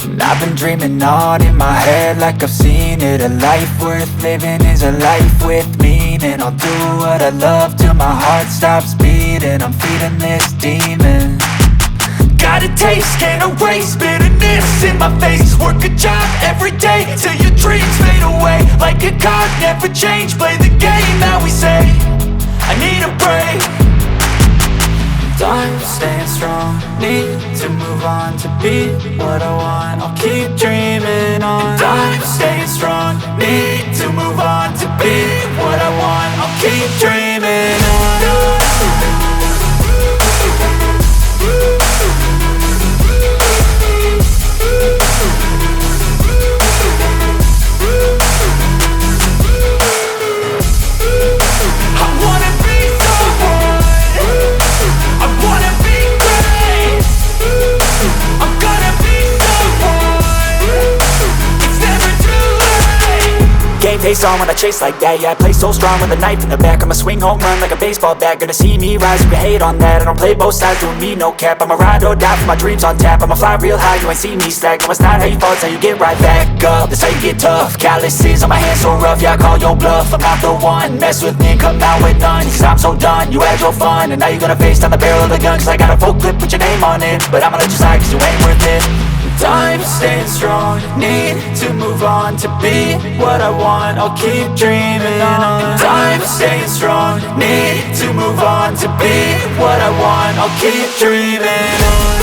And I've been dreaming on in my head like I've seen it. A life worth living is a life with meaning. I'll do what I love till my heart stops beating. I'm feeding this demon. Got a taste, can't erase bitterness in my face. Work a job every day till your dreams fade away. Like a card, never change, play the game that we say. I need a break. I'm staying strong, need to move on to be what I want. I'll keep dreaming on. I'm staying strong, need to move on to be what I want. I'll keep dreaming on. Face on when I chase like that. Yeah, I play so strong with a knife in the back. I'ma swing home run like a baseball bat. Gonna see me rise, you can hate on that. I don't play both sides, doing me no cap. I'ma ride or die for my dreams on tap. I'ma fly real high, you ain't see me slack. No, it's not how you fall, it's how you get right back up. That's how you get tough. Calluses on my hands so rough, yeah, I call your bluff. I'm not the one, mess with me and come out with none. Cause I'm so done, you had your fun. And now you're gonna face down the barrel of the gun. Cause I got a full clip with your name on it. But I'ma let you slide cause you ain't worth it. I'm staying strong, need to move on to be what I want. I'll keep dreaming on. I'm staying strong, need to move on to be what I want. I'll keep dreaming on.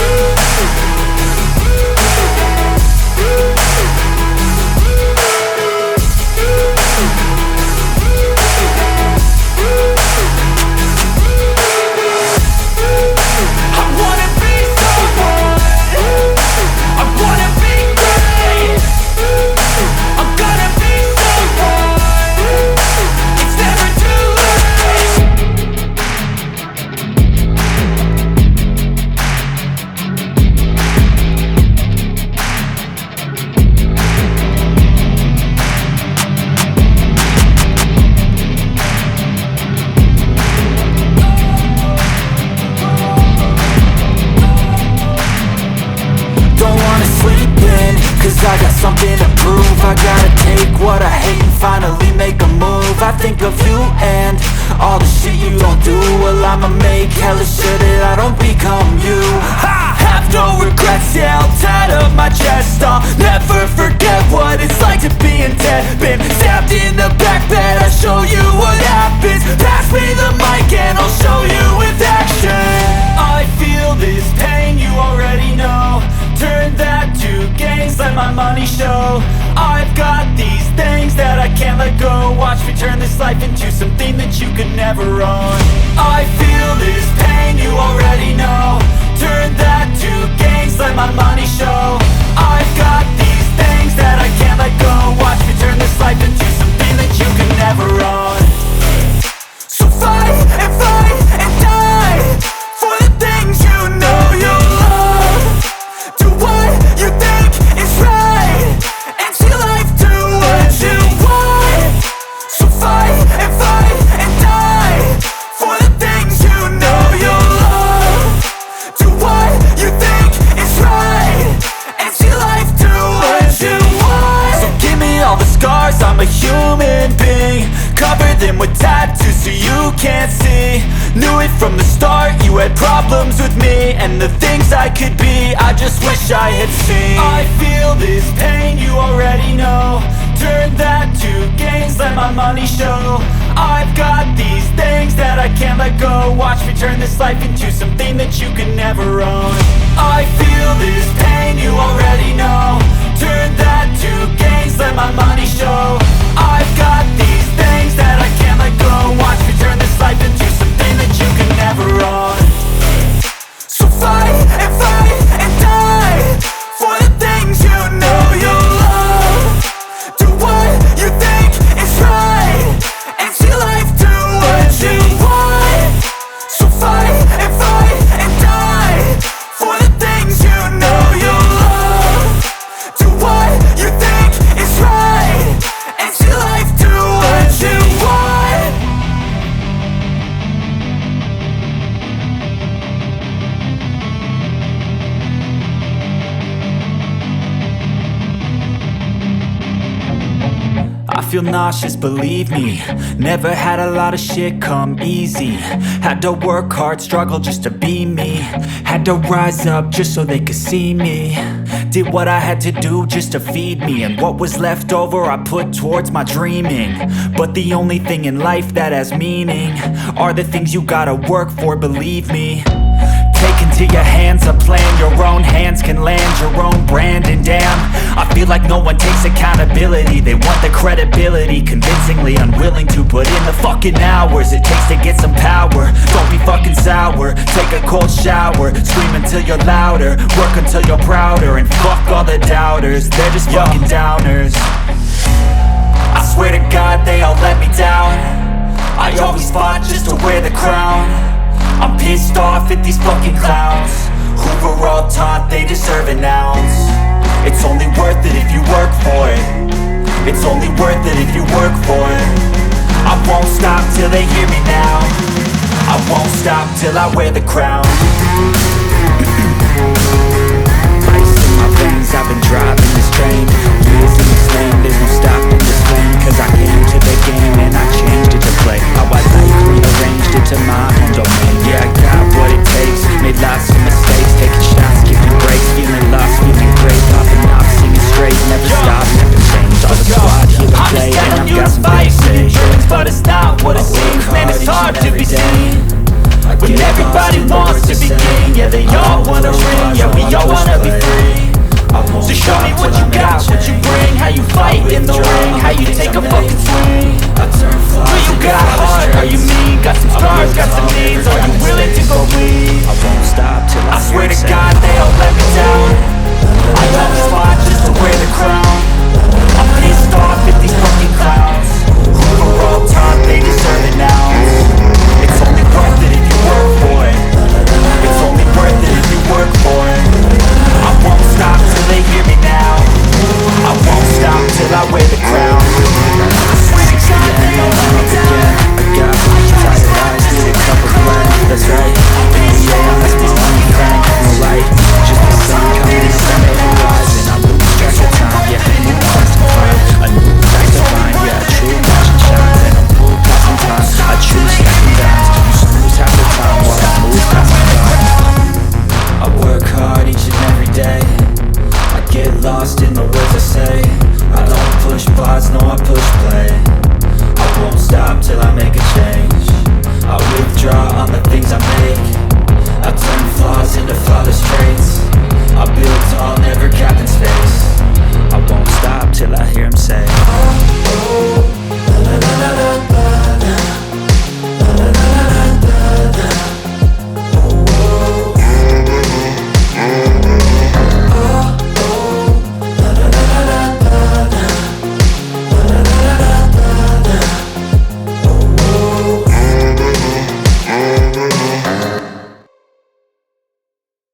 I got something to prove. I gotta take what I hate and finally make a move. I think of you and all the shit you don't do. Well, I'ma make hella sure that I don't become you. I have no regrets, yeah, I'll tie up my chest. I'll never forget what it's like to be in debt. Been stabbed in the back bed, I'll show you what happens. Pass me the mic and I'll show you with action. I feel this pain, you already know. Turn that to gains, let my money show. I've got these things that I can't let go. Watch me turn this life into something that you could never own. I feel this pain, you already know. Turn that to gains, let my money show. I've got these things that I can't let go. Watch me turn this life into something that you could never own. So fight and die for the things you know you love. Do what you think is right and see life do what you want. So fight and die for the things you know you love. Do what you think is right and see life do what you want. So give me all the scars, I'm a human being. Cover them with tattoos so you can't see. Knew it from the start, you had problems with me and the things I could be, I just wish I had seen. I feel this pain, you already know. Turn that to gains, let my money show. I've got these things that I can't let go. Watch me turn this life into something that you can never own. I feel this pain, you already know. Turn that to gains, let my money show. I've got these things that I can't let go. Watch me turn this life into something that you can never own. So fight and die for the things you know you love. Do what you think is right and see life do what you want. So fight and die feel nauseous, believe me. Never had a lot of shit come easy. Had to work hard, struggle just to be me. Had to rise up just so they could see me. Did what I had to do just to feed me, and what was left over I put towards my dreaming. But the only thing in life that has meaning are the things you gotta work for, believe me. Take into your hands a plan, your own hands can land your own brand. And damn, I feel like no one takes accountability. They want the credibility, convincingly unwilling to put in the fucking hours it takes to get some power. Don't be fucking sour, take a cold shower. Scream until you're louder, work until you're prouder. And fuck all the doubters, they're just fucking downers. I swear to God they all let me down. I always fought just to wear the crown. I'm pissed off at these fucking clowns who were all taught they deserve an ounce. It's only worth it if you work for it. It's only worth it if you work for it. I won't stop till they hear me now. I won't stop till I wear the crown. Ice in my veins, I've been driving this train. Years in this lane, there's no stopping this flame. Cause I came to the game and I changed it to play. How I like rearranged it to my own domain. Yeah, I got what it takes, made lots of mistakes. Taking shots, giving breaks, feeling lost, feeling great. Popping off, singing straight, never stop, never change. All the squad here to play, and I've got some things to say. Dreams, but it's not what it seems. Man, it's hard to be seen when everybody wants to be king. Yeah, they all wanna ring, yeah, we all wanna be free. So show me what you got, what you bring. How you fight in the ring, how you take a fucking swing. Do you got heart, are you mean? Got some scars, got some needs, are you willing to go bleed? I won't stop till I swear to